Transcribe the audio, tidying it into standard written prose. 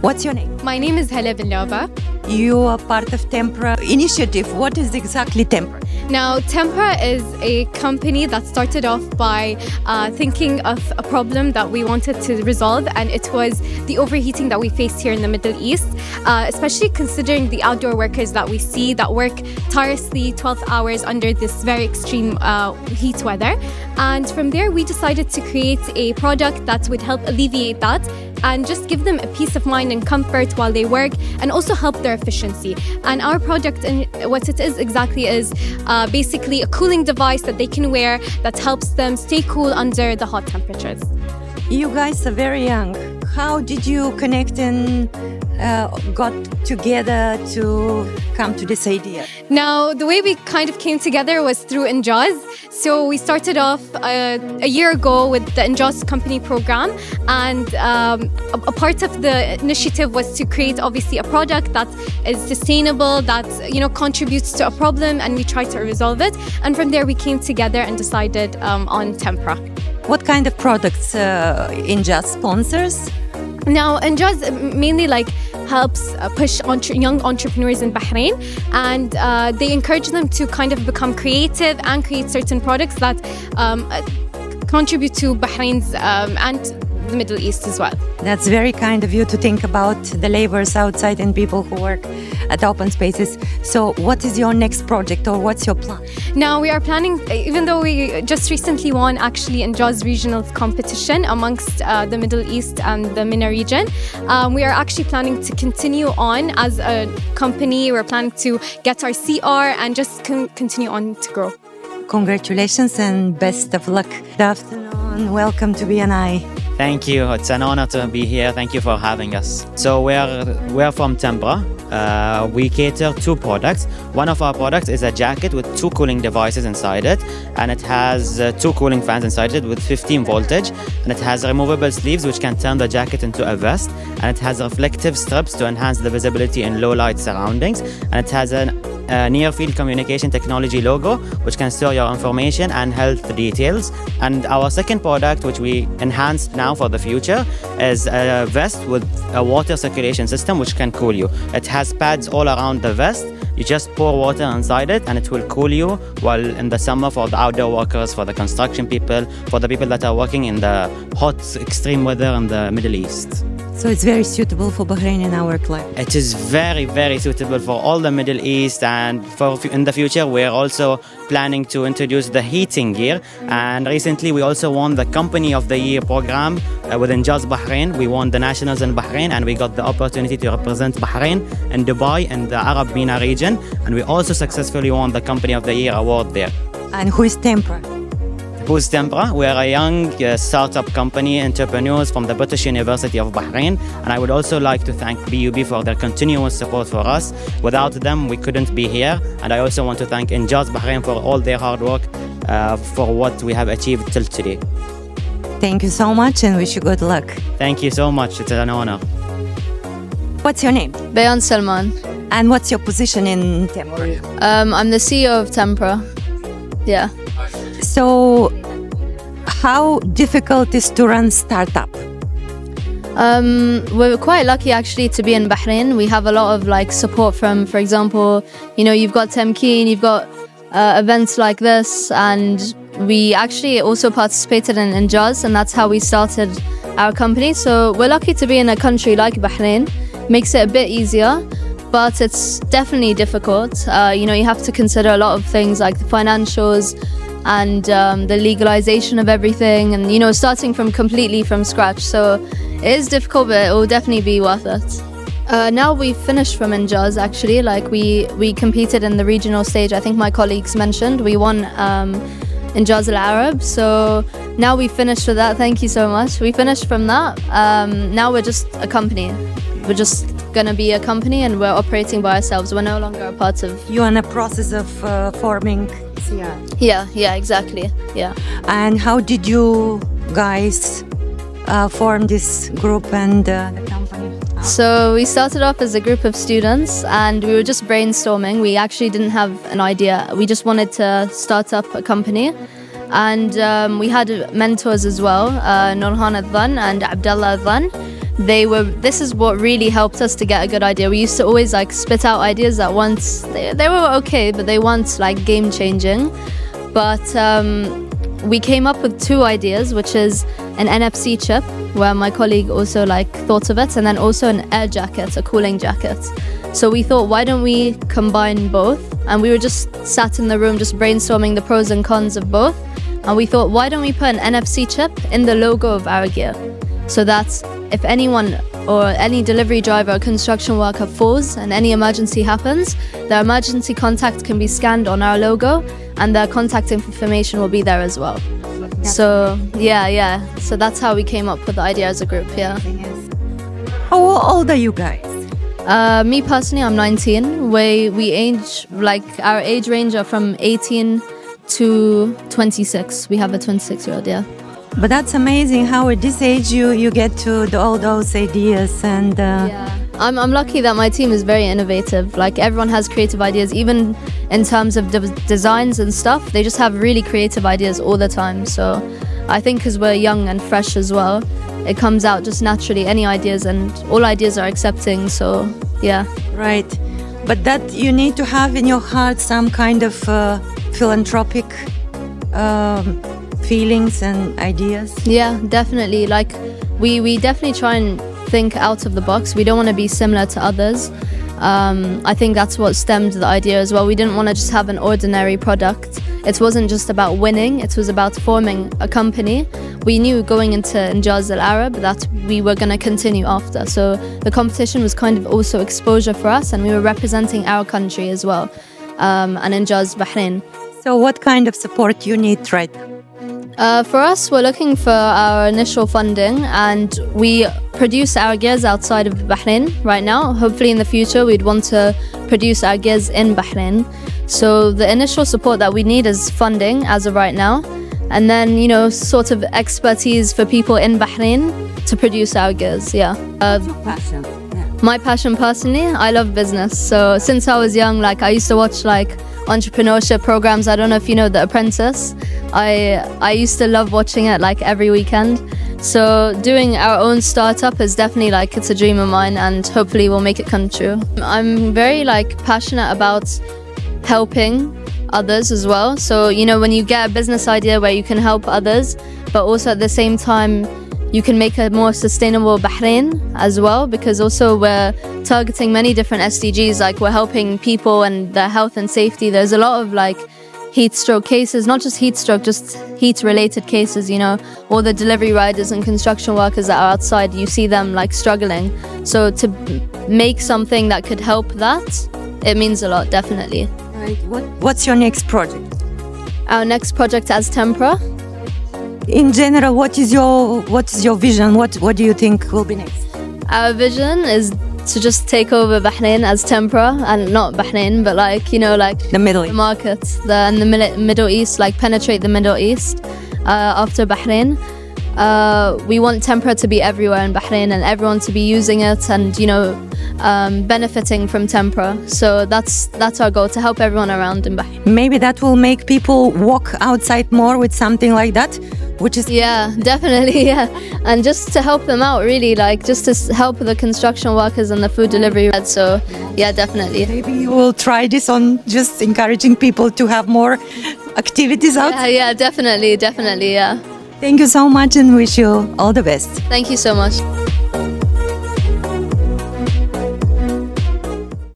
What's your name? My name is Hala Binovate. You are part of Temprah initiative. What is exactly Temprah? Now, Temprah is a company that started off by thinking of a problem that we wanted to resolve, and it was the overheating that we faced here in the Middle East, especially considering the outdoor workers that we see that work tirelessly 12 hours under this very extreme heat weather. And from there, we decided to create a product that would help alleviate that and just give them a peace of mind and comfort while they work, and also help their efficiency. And our product, and what it is exactly, is basically a cooling device that they can wear that helps them stay cool under the hot temperatures. You guys are very young. How did you connect and got together to come to this idea? Now, the way we kind of came together was through Injaz. So we started off a year ago with the Injaz company program, and a part of the initiative was to create obviously a product that is sustainable, that contributes to a problem, and we try to resolve it. And from there we came together and decided on Temprah. What kind of products Injaz sponsors? Now, Injaz mainly helps push young entrepreneurs in Bahrain, and they encourage them to kind of become creative and create certain products that contribute to Bahrain's and the Middle East as well. That's very kind of you to think about the laborers outside and people who work at open spaces. So what is your next project, or what's your plan? Now, we are planning, even though we just recently won actually Injaz regional competition amongst the Middle East and the MENA region, we are actually planning to continue on as a company. We're planning to get our CR and just continue on to grow. Congratulations and best of luck. Good afternoon. Welcome to BNI. Thank you. It's an honor to be here. Thank you for having us. So we're from Temprah. We cater two products. One of our products is a jacket with two cooling devices inside it, and it has two cooling fans inside it with 15 voltage, and it has removable sleeves which can turn the jacket into a vest, and it has reflective strips to enhance the visibility in low light surroundings, and it has a near field communication technology logo which can store your information and health details. And our second product, which we enhanced now for the future, is a vest with a water circulation system which can cool you. It has pads all around the vest. You just pour water inside it and it will cool you while in the summer, for the outdoor workers, for the construction people, for the people that are working in the hot extreme weather in the Middle East. So it's very suitable for Bahrain in our climate. It is very, very suitable for all the Middle East, and in the future we're also planning to introduce the heating gear. And recently we also won the Company of the Year program within Injaz Bahrain. We won the nationals in Bahrain, and we got the opportunity to represent Bahrain and Dubai in the Arab MENA region, and we also successfully won the Company of the Year award there. And who is Temprah? Who's Temprah? We are a young startup company, entrepreneurs from the British University of Bahrain, and I would also like to thank BUB for their continuous support for us. Without them, we couldn't be here, and I also want to thank Injaz Bahrain for all their hard work for what we have achieved till today. Thank you so much and wish you good luck. Thank you so much. It's an honor. What's your name? Bayan Salman. And what's your position in Temprah? I'm the CEO of Temprah. Yeah. So, how difficult is to run startup? We're quite lucky actually to be in Bahrain. We have a lot of support from, for example, you've got Temkeen, you've got events like this, and we actually also participated in Injaz, and that's how we started our company. So we're lucky to be in a country like Bahrain. Makes it a bit easier, but it's definitely difficult. You have to consider a lot of things like the financials and the legalization of everything, and starting completely from scratch. So it is difficult, but it will definitely be worth it. Now we've finished from Injaz actually. We competed in the regional stage. I think my colleagues mentioned we won Injaz Al Arab. So now we've finished with that. Thank you so much. We finished from that. Now we're just a company. We're just going to be a company, and we're operating by ourselves. We're no longer a part of... You're in a process of forming CR. Yeah, exactly. Yeah. And how did you guys form this group and the company? So we started off as a group of students, and we were just brainstorming. We actually didn't have an idea. We just wanted to start up a company. And we had mentors as well, Nurhan Adhan and Abdullah Adhan. this is what really helped us to get a good idea. We used to always like spit out ideas that once they were okay, but they weren't like game changing. But we came up with two ideas, which is an NFC chip, where my colleague also like thought of it, and then also an air jacket, a cooling jacket. So we thought, why don't we combine both? And we were just sat in the room just brainstorming the pros and cons of both. And we thought, why don't we put an NFC chip in the logo of our gear? So that if anyone or any delivery driver or construction worker falls and any emergency happens, their emergency contact can be scanned on our logo and their contact information will be there as well. So yeah. So that's how we came up with the idea as a group, yeah. How old are you guys? Me personally, I'm 19. We age, like our age range are from 18 to 26. We have a 26-year-old, yeah. But that's amazing how at this age you get to all those ideas and yeah. I'm lucky that my team is very innovative. Like everyone has creative ideas, even in terms of designs and stuff. They just have really creative ideas all the time. So I think because we're young and fresh as well, it comes out just naturally, any ideas, and all ideas are accepting. So yeah. Right. But that you need to have in your heart some kind of philanthropic feelings and ideas. Yeah, definitely. Like we definitely try and think out of the box. We don't want to be similar to others. I think that's what stemmed the idea as well. We didn't want to just have an ordinary product. It wasn't just about winning, it was about forming a company. We knew going into Injaz Al Arab that we were going to continue after. So the competition was kind of also exposure for us, and we were representing our country as well, and Injaz Bahrain. So what kind of support you need right now? For us, we're looking for our initial funding, and we produce our gears outside of Bahrain right now. Hopefully in the future we'd want to produce our gears in Bahrain. So the initial support that we need is funding as of right now, and then, you know, sort of expertise for people in Bahrain to produce our gears. Yeah. Passion. My passion personally, I love business. So since I was young, like I used to watch like entrepreneurship programs. I don't know if you know The Apprentice. I used to love watching it like every weekend. So doing our own startup is definitely like, it's a dream of mine, and hopefully we'll make it come true. I'm very like passionate about helping others as well. So, you know, when you get a business idea where you can help others, but also at the same time you can make a more sustainable Bahrain as well, because also we're targeting many different SDGs, like we're helping people and their health and safety. There's a lot of like heat stroke cases, not just heat stroke, just heat related cases, you know, all the delivery riders and construction workers that are outside, you see them like struggling. So to make something that could help that, it means a lot, definitely. Right. What's your next project? Our next project as Temprah. In general, what is your vision? What do you think will be next? Our vision is to just take over Bahrain as Temprah, and not Bahrain, but like, you know, like The Middle East. markets, and the Middle East, like penetrate the Middle East after Bahrain. We want Temprah to be everywhere in Bahrain and everyone to be using it and, you know, benefiting from Temprah. So that's our goal, to help everyone around in Bahrain. Maybe that will make people walk outside more with something like that, which is Yeah, definitely, yeah. And just to help them out, really, like just to help the construction workers and the food delivery. So yeah, definitely. maybe you will try this on just encouraging people to have more activities out. Yeah, definitely, yeah. Thank you so much and wish you all the best. Thank you so much.